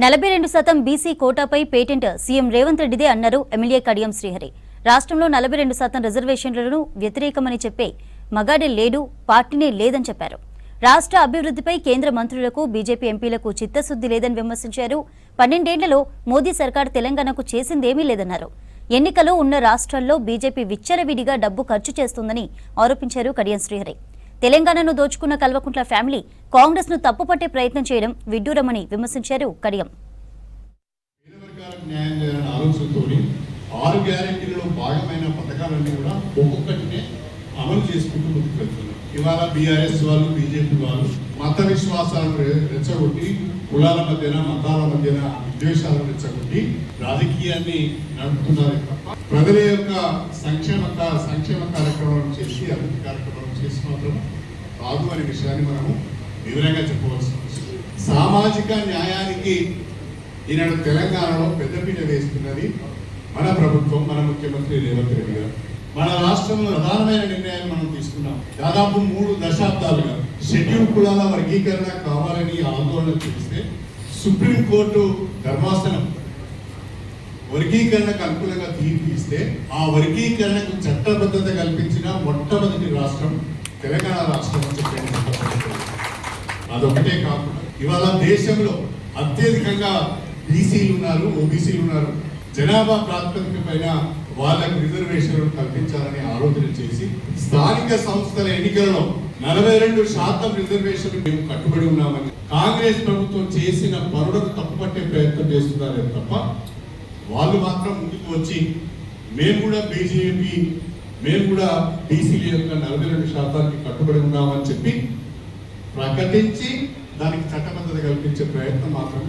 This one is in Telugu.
42% బీసీ కోటాపై పేటెంట్ సీఎం రేవంత్ రెడ్డిదే అన్నారు ఎమ్మెల్యే కడియం శ్రీహరి. రాష్ట్రంలో 42% రిజర్వేషన్లను వ్యతిరేకమని చెప్పే మగాడే లేడు, పార్టీనే లేదని చెప్పారు. రాష్ట్ర అభివృద్ధిపై కేంద్ర మంత్రులకు బీజేపీ ఎంపీలకు చిత్తశుద్ధి లేదని విమర్శించారు. 12 ఏళ్లలో మోదీ సర్కార్ తెలంగాణకు చేసిందేమీ లేదన్నారు. ఎన్నికలు ఉన్న రాష్ట్రాల్లో బీజేపీ విచ్చలవిడిగా డబ్బు ఖర్చు చేస్తుందని ఆరోపించారు కడియం శ్రీహరి. తెలంగాణను దోచుకున్న కల్వకుంట్ల ఫ్యామిలీ కాంగ్రెస్ ను తప్పుపట్టే ప్రయత్నం చేయడం విడ్డూరమని విమర్శించారు కడియం. అమలు చేసుకుంటూ ముందుకు వెళ్తున్నారు. ఇవాళ బీఆర్ఎస్ వాళ్ళు, బీజేపీ వాళ్ళు మత విశ్వాసాలను రెచ్చగొట్టి, కులాల మధ్యన, మతాల మధ్యన విద్వేషాలను రెచ్చగొట్టి రాజకీయాన్ని నడుపుతున్నారు తప్ప ప్రజల యొక్క సంక్షేమ కార్యక్రమాలను చేసి, అభివృద్ధి కార్యక్రమాలను చేసి మాత్రం కాదు అనే విషయాన్ని మనము వివరంగా చెప్పవలసి వస్తుంది. సామాజిక న్యాయానికి ఈనాడు తెలంగాణలో పెద్దపీట వేస్తున్నది మన ప్రభుత్వం, మన ముఖ్యమంత్రి రేవంత్ రెడ్డి గారు. మన రాష్ట్రంలో ప్రధానమైన నిర్ణయాలు మనం తీసుకున్నాం. దాదాపు 3 దశాబ్దాలుగా షెడ్యూల్ కులాల వర్గీకరణ కావాలని ఆందోళన చేస్తే సుప్రీంకోర్టు ధర్మాసనం వర్గీకరణకు అనుకూలంగా తీర్పు ఇస్తే ఆ వర్గీకరణకు చట్టబద్ధత కల్పించిన మొట్టమొదటి రాష్ట్రం తెలంగాణ రాష్ట్రం అని చెప్పండి. అదొకటే కాకుండా ఇవాళ దేశంలో అత్యధికంగా బీసీలు ఉన్నారు, ఓబీసీలు ఉన్నారు. జనాభా ప్రాతిపదిక పైన వాళ్ళకు రిజర్వేషన్లు కల్పించాలని ఆలోచన చేసి స్థానిక సంస్థల ఎన్నికలలో 42% రిజర్వేషన్లు మేము కట్టుబడి ఉన్నామని కాంగ్రెస్ ప్రభుత్వం చేసిన పనులకు తప్పుపట్టే ప్రయత్నం చేస్తున్నారే తప్ప వాళ్ళు మాత్రం ముందుకు వచ్చి మేము కూడా బీజేపీ, మేము కూడా బీసీల యొక్క 42% కట్టుబడి ఉన్నామని చెప్పి ప్రకటించి దానికి చట్టబద్ధత కల్పించే ప్రయత్నం మాత్రం